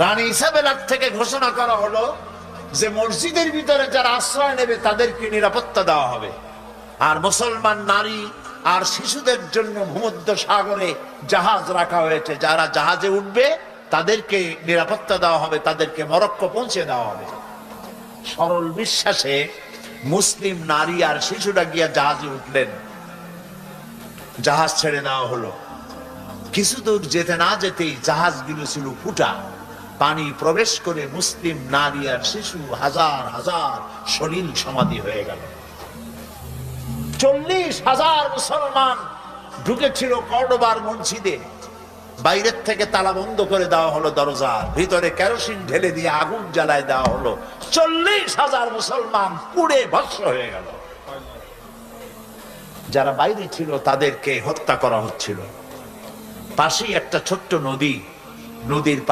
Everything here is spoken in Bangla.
রানী ইসাবেলার থেকে ঘোষণা করা হলো যে মসজিদের ভিতরে যারা আশ্রয় নেবে তাদেরকে নিরাপত্তা দেওয়া হবে, আর মুসলমান নারী আর শিশুদের জন্য ভূমধ্য সাগরে জাহাজ রাখা হয়েছে, যারা জাহাজে উঠবে তাদেরকে নিরাপত্তা দেওয়া হবে, তাদেরকে মরক্কো পৌঁছে দেওয়া হবে। সরল বিশ্বাসে মুসলিম নারী আর শিশুরা গিয়া জাহাজে উঠলেন, জাহাজ ছেড়ে দেওয়া হলো। কিছু দূর যেতে না যেতেই জাহাজগুলো ছিল ফুটা, পানি প্রবেশ করে মুসলিম নারী আর শিশু হাজার হাজার সলিল সমাধি হয়ে গেল। 40,000 মুসলমান ঢুকেছিল কর্ডোবার মসজিদে, বাইরের থেকে তালা বন্ধ করে দেওয়া হলো, দরজার ভিতরে কেরোসিন ঢেলে দিয়ে আগুন জ্বালায় দেওয়া হলো। 40,000 মুসলমান পুড়ে ভস্ম হয়ে গেল। যারা বাইরে ছিল তাদেরকে হত্যা করা হচ্ছিল। পাশেই একটা ছোট্ট নদী, নদীর পাশে